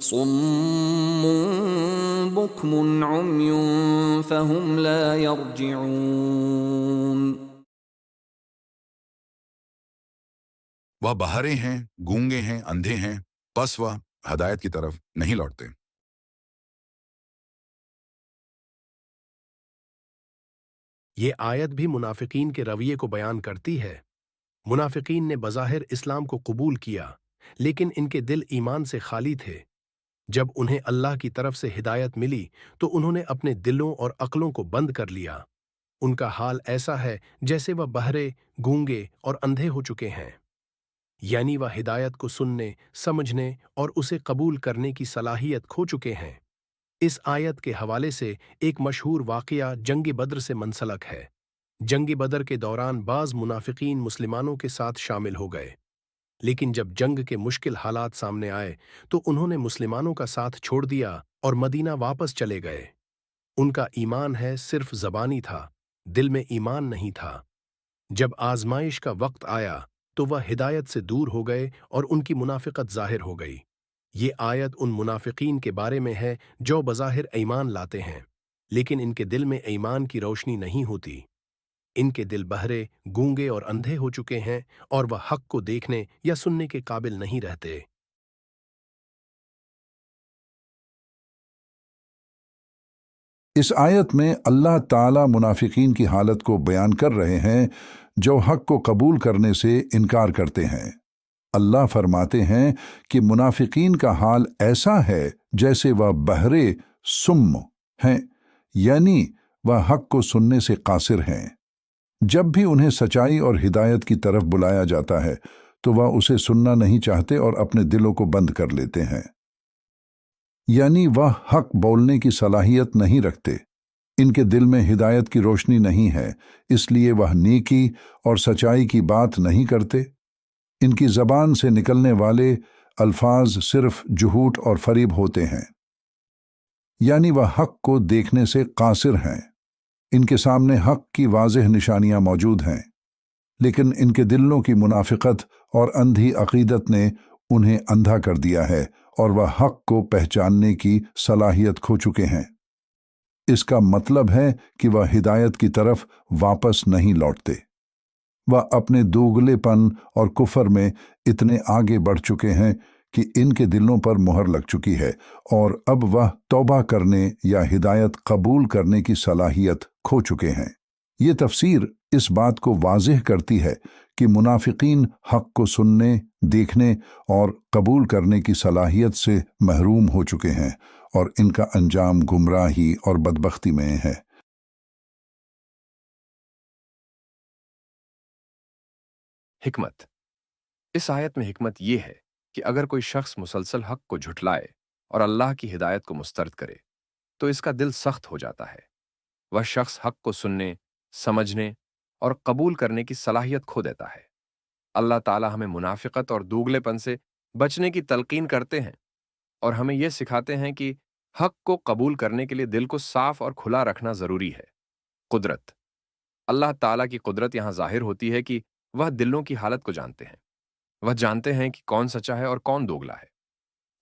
صم بكم عمي فهم لا يرجعون. وہ بہرے ہیں، گونگے ہیں، اندھے ہیں، پس وہ ہدایت کی طرف نہیں لوٹتے۔ یہ آیت بھی منافقین کے رویے کو بیان کرتی ہے۔ منافقین نے بظاہر اسلام کو قبول کیا، لیکن ان کے دل ایمان سے خالی تھے۔ جب انہیں اللہ کی طرف سے ہدایت ملی تو انہوں نے اپنے دلوں اور عقلوں کو بند کر لیا۔ ان کا حال ایسا ہے جیسے وہ بہرے، گونگے اور اندھے ہو چکے ہیں، یعنی وہ ہدایت کو سننے، سمجھنے اور اسے قبول کرنے کی صلاحیت کھو چکے ہیں۔ اس آیت کے حوالے سے ایک مشہور واقعہ جنگ بدر سے منسلک ہے۔ جنگ بدر کے دوران بعض منافقین مسلمانوں کے ساتھ شامل ہو گئے، لیکن جب جنگ کے مشکل حالات سامنے آئے تو انہوں نے مسلمانوں کا ساتھ چھوڑ دیا اور مدینہ واپس چلے گئے۔ ان کا ایمان ہے صرف زبانی تھا، دل میں ایمان نہیں تھا۔ جب آزمائش کا وقت آیا تو وہ ہدایت سے دور ہو گئے اور ان کی منافقت ظاہر ہو گئی۔ یہ آیت ان منافقین کے بارے میں ہے جو بظاہر ایمان لاتے ہیں، لیکن ان کے دل میں ایمان کی روشنی نہیں ہوتی۔ ان کے دل بہرے، گونگے اور اندھے ہو چکے ہیں اور وہ حق کو دیکھنے یا سننے کے قابل نہیں رہتے۔ اس آیت میں اللہ تعالی منافقین کی حالت کو بیان کر رہے ہیں جو حق کو قبول کرنے سے انکار کرتے ہیں۔ اللہ فرماتے ہیں کہ منافقین کا حال ایسا ہے جیسے وہ بہرے، سم ہیں، یعنی وہ حق کو سننے سے قاصر ہیں۔ جب بھی انہیں سچائی اور ہدایت کی طرف بلایا جاتا ہے تو وہ اسے سننا نہیں چاہتے اور اپنے دلوں کو بند کر لیتے ہیں، یعنی وہ حق بولنے کی صلاحیت نہیں رکھتے۔ ان کے دل میں ہدایت کی روشنی نہیں ہے، اس لیے وہ نیکی اور سچائی کی بات نہیں کرتے۔ ان کی زبان سے نکلنے والے الفاظ صرف جھوٹ اور فریب ہوتے ہیں، یعنی وہ حق کو دیکھنے سے قاصر ہیں۔ ان کے سامنے حق کی واضح نشانیاں موجود ہیں، لیکن ان کے دلوں کی منافقت اور اندھی عقیدت نے انہیں اندھا کر دیا ہے اور وہ حق کو پہچاننے کی صلاحیت کھو چکے ہیں۔ اس کا مطلب ہے کہ وہ ہدایت کی طرف واپس نہیں لوٹتے۔ وہ اپنے دوغلے پن اور کفر میں اتنے آگے بڑھ چکے ہیں کہ ان کے دلوں پر مہر لگ چکی ہے اور اب وہ توبہ کرنے یا ہدایت قبول کرنے کی صلاحیت کھو چکے ہیں۔ یہ تفسیر اس بات کو واضح کرتی ہے کہ منافقین حق کو سننے، دیکھنے اور قبول کرنے کی صلاحیت سے محروم ہو چکے ہیں اور ان کا انجام گمراہی اور بدبختی میں ہے۔ حکمت۔ اس آیت میں حکمت یہ ہے کہ اگر کوئی شخص مسلسل حق کو جھٹلائے اور اللہ کی ہدایت کو مسترد کرے تو اس کا دل سخت ہو جاتا ہے۔ وہ شخص حق کو سننے، سمجھنے اور قبول کرنے کی صلاحیت کھو دیتا ہے۔ اللہ تعالی ہمیں منافقت اور دوگلے پن سے بچنے کی تلقین کرتے ہیں اور ہمیں یہ سکھاتے ہیں کہ حق کو قبول کرنے کے لیے دل کو صاف اور کھلا رکھنا ضروری ہے۔ قدرت۔ اللہ تعالیٰ کی قدرت یہاں ظاہر ہوتی ہے کہ وہ دلوں کی حالت کو جانتے ہیں۔ وہ جانتے ہیں کہ کون سچا ہے اور کون دوگلا ہے۔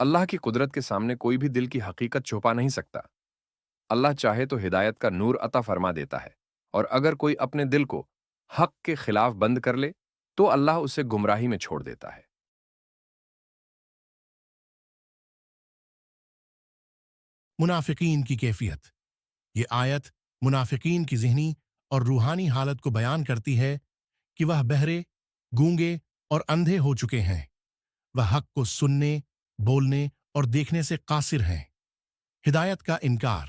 اللہ کی قدرت کے سامنے کوئی بھی دل کی حقیقت چھپا نہیں سکتا۔ اللہ چاہے تو ہدایت کا نور عطا فرما دیتا ہے، اور اگر کوئی اپنے دل کو حق کے خلاف بند کر لے تو اللہ اسے گمراہی میں چھوڑ دیتا ہے۔ منافقین کی کیفیت۔ یہ آیت منافقین کی ذہنی اور روحانی حالت کو بیان کرتی ہے کہ وہ بہرے، گونگے اور اندھے ہو چکے ہیں۔ وہ حق کو سننے، بولنے اور دیکھنے سے قاصر ہیں۔ ہدایت کا انکار۔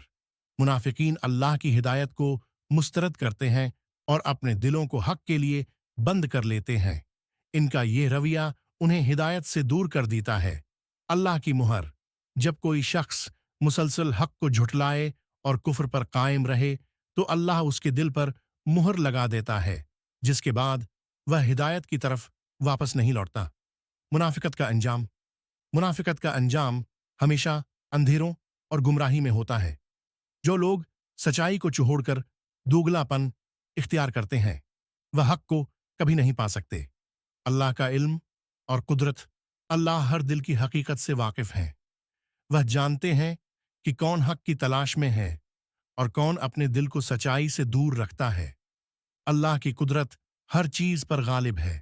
منافقین اللہ کی ہدایت کو مسترد کرتے ہیں اور اپنے دلوں کو حق کے لیے بند کر لیتے ہیں۔ ان کا یہ رویہ انہیں ہدایت سے دور کر دیتا ہے۔ اللہ کی مہر۔ جب کوئی شخص مسلسل حق کو جھٹلائے اور کفر پر قائم رہے تو اللہ اس کے دل پر مہر لگا دیتا ہے، جس کے بعد وہ ہدایت کی طرف واپس نہیں لوٹتا۔ منافقت کا انجام۔ منافقت کا انجام ہمیشہ اندھیروں اور گمراہی میں ہوتا ہے۔ جو لوگ سچائی کو چھوڑ کر دوگلا پن اختیار کرتے ہیں وہ حق کو کبھی نہیں پا سکتے۔ اللہ کا علم اور قدرت۔ اللہ ہر دل کی حقیقت سے واقف ہیں۔ वह जानते हैं कि कौन हक की तलाश में है और कौन अपने दिल को सच्चाई से दूर रखता है। अल्लाह की कुदरत हर चीज पर गालिब है।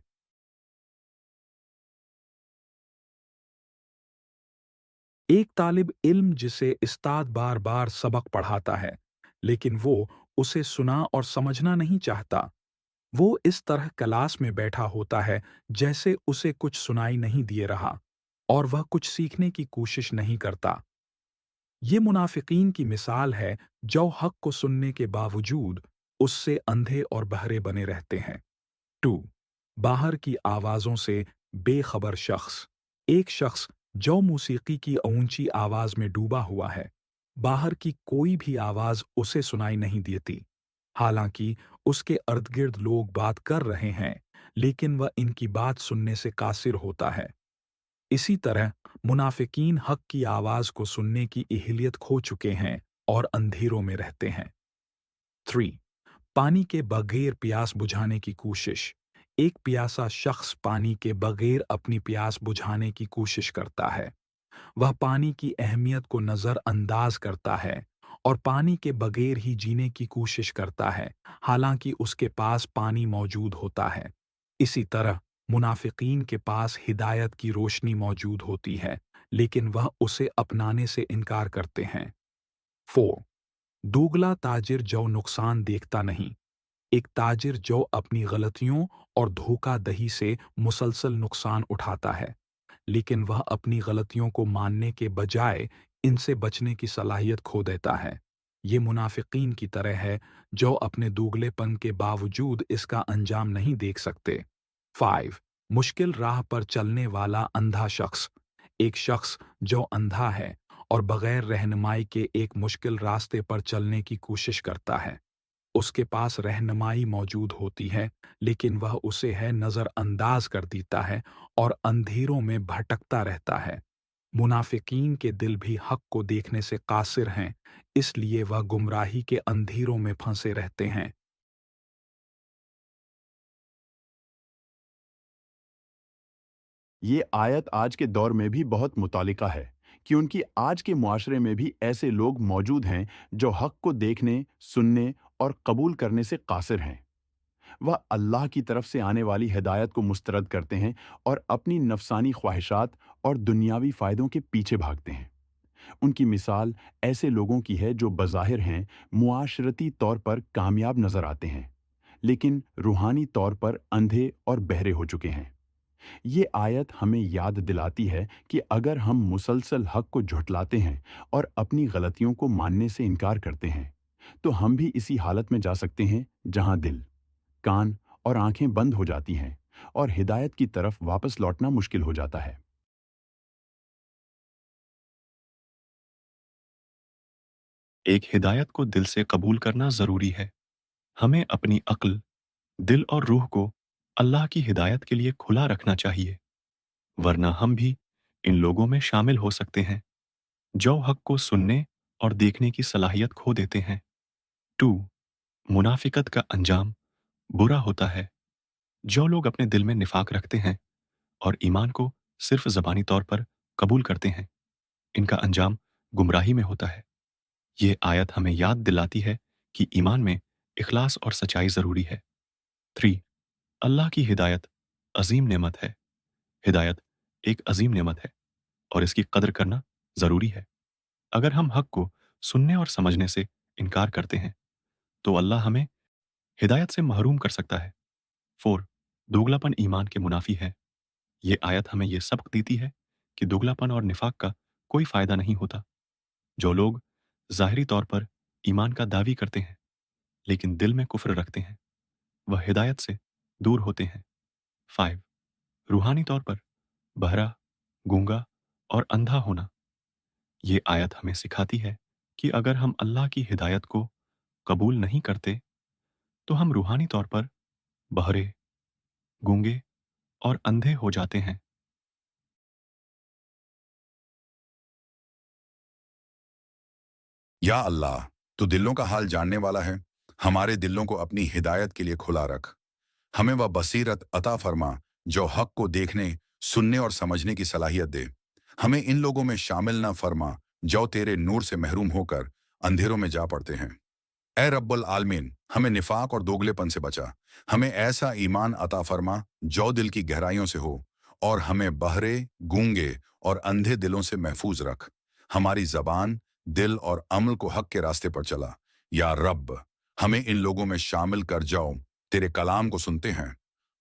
एक तालिब इल्म जिसे उस्ताद बार बार सबक पढ़ाता है लेकिन वो उसे सुना और समझना नहीं चाहता, वो इस तरह क्लास में बैठा होता है जैसे उसे कुछ सुनाई नहीं दिए रहा और वह कुछ सीखने की कोशिश नहीं करता। ये मुनाफिकीन की मिसाल है जो हक को सुनने के बावजूद उससे अंधे और बहरे बने रहते हैं। 2. बाहर की आवाज़ों से बेखबर शख्स। एक शख्स जो मौसीकी की ऊंची आवाज़ में डूबा हुआ है, बाहर की कोई भी आवाज़ उसे सुनाई नहीं देती, हालांकि उसके इर्द-गिर्द लोग बात कर रहे हैं, लेकिन वह इनकी बात सुनने से कासिर होता है। इसी तरह मुनाफिकीन हक की आवाज़ को सुनने की एहलियत खो चुके हैं और अंधेरों में रहते हैं। 3. पानी के बगैर प्यास बुझाने की कोशिश। एक प्यासा शख्स पानी के बगैर अपनी प्यास बुझाने की कोशिश करता है। वह पानी की अहमियत को नज़रअंदाज करता है और पानी के बगैर ही जीने की कोशिश करता है, हालांकि उसके पास पानी मौजूद होता है। इसी तरह मुनाफिकीन के पास हिदायत की रोशनी मौजूद होती है, लेकिन वह उसे अपनाने से इनकार करते हैं। 4. दोगला ताजिर जो नुकसान देखता नहीं। एक ताजिर जो अपनी गलतियों और धोखाधड़ी से मुसलसल नुकसान उठाता है, लेकिन वह अपनी गलतियों को मानने के बजाय इनसे बचने की सलाहियत खो देता है। ये मुनाफिकीन की तरह है जो अपने दोगलेपन के बावजूद इसका अंजाम नहीं देख सकते। 5. मुश्किल राह पर चलने वाला अंधा शख्स। एक शख्स जो अंधा है और बगैर रहनुमाई के एक मुश्किल रास्ते पर चलने की कोशिश करता है। उसके पास रहनुमाई मौजूद होती है, लेकिन वह उसे है नज़रअंदाज कर देता है और अंधेरों में भटकता रहता है। मुनाफिकीन के दिल भी हक को देखने से कासिर हैं, इसलिए वह गुमराही के अंधेरों में फंसे रहते हैं। ये आयत आज के दौर में भी बहुत मुतालिका है कि उनकी आज के मुआशरे में भी ऐसे लोग मौजूद हैं जो हक को देखने, सुनने और कबूल करने से कासिर हैं। वह अल्लाह की तरफ से आने वाली हिदायत को मुस्तरद करते हैं और अपनी नफसानी ख्वाहिशात और दुनियावी फ़ायदों के पीछे भागते हैं। उनकी मिसाल ऐसे लोगों की है जो बज़ाहिर हैं मुआशरती तौर पर कामयाब नज़र आते हैं, लेकिन रूहानी तौर पर अंधे और बहरे हो चुके हैं। ये आयत हमें याद दिलाती है कि अगर हम मुसलसल हक को झुठलाते हैं और अपनी गलतियों को मानने से इनकार करते हैं, तो हम भी इसी हालत में जा सकते हैं जहां दिल, कान और आंखें बंद हो जाती हैं और हिदायत की तरफ वापस लौटना मुश्किल हो जाता है। एक हिदायत को दिल से कबूल करना जरूरी है। हमें अपनी अक्ल, दिल और रूह को अल्लाह की हिदायत के लिए खुला रखना चाहिए, वरना हम भी इन लोगों में शामिल हो सकते हैं जो हक को सुनने और देखने की सलाहियत खो देते हैं। 2. मुनाफिकत का अंजाम बुरा होता है। जो लोग अपने दिल में निफाक रखते हैं और ईमान को सिर्फ ज़बानी तौर पर कबूल करते हैं, इनका अंजाम गुमराही में होता है। ये आयत हमें याद दिलाती है कि ईमान में इखलास और सच्चाई ज़रूरी है। 3. अल्लाह की हिदायत अजीम नेमत है। हिदायत एक अजीम नेमत है और इसकी कदर करना ज़रूरी है। अगर हम हक को सुनने और समझने से इनकार करते हैं, तो अल्लाह हमें हिदायत से महरूम कर सकता है। 4. दोगलापन ईमान के मुनाफी है। ये आयत हमें यह सबक देती है कि दोगलापन और निफाक का कोई फ़ायदा नहीं होता। जो लोग ज़ाहिरी तौर पर ईमान का दावी करते हैं, लेकिन दिल में कुफ्र रखते हैं, वह हिदायत से दूर होते हैं। 5. रूहानी तौर पर बहरा, गूंगा और अंधा होना। ये आयत हमें सिखाती है कि अगर हम अल्लाह की हिदायत को कबूल नहीं करते, तो हम रूहानी तौर पर बहरे, गूंगे और अंधे हो जाते हैं। या अल्लाह, तू दिलों का हाल जानने वाला है। हमारे दिलों को अपनी हिदायत के लिए खुला रख। हमें वह बसीरत अता फरमा जो हक को देखने, सुनने और समझने की सलाहियत दे। हमें इन लोगों में शामिल न फरमा जो तेरे नूर से महरूम होकर अंधेरों में जा पड़ते हैं। ए रब्बुल आलमीन, हमें निफाक और दोगलेपन से बचा, हमें ऐसा ईमान अता फरमा जो दिल की गहराइयों से हो, और हमें बहरे, गूंगे और अंधे दिलों से महफूज रख। हमारी जबान, दिल और अमल को हक के रास्ते पर चला। या रब, हमें इन लोगों में शामिल कर जाओ तेरे कलाम को सुनते हैं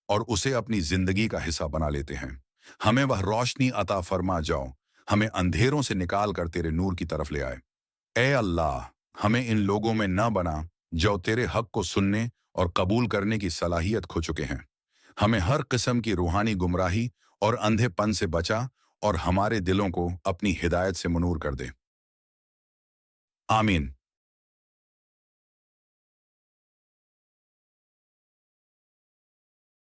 और उसे अपनी जिंदगी का हिस्सा बना लेते हैं। हमें वह रोशनी अता फरमा जाओ, हमें अंधेरों से निकाल कर तेरे नूर की तरफ ले आए। ए अल्लाह, हमें इन लोगों में न बना जो तेरे हक को सुनने और कबूल करने की सलाहियत खो चुके हैं। हमें हर किस्म की रूहानी गुमराही और अंधेपन से बचा और हमारे दिलों को अपनी हिदायत से मनूर कर दे। आमीन।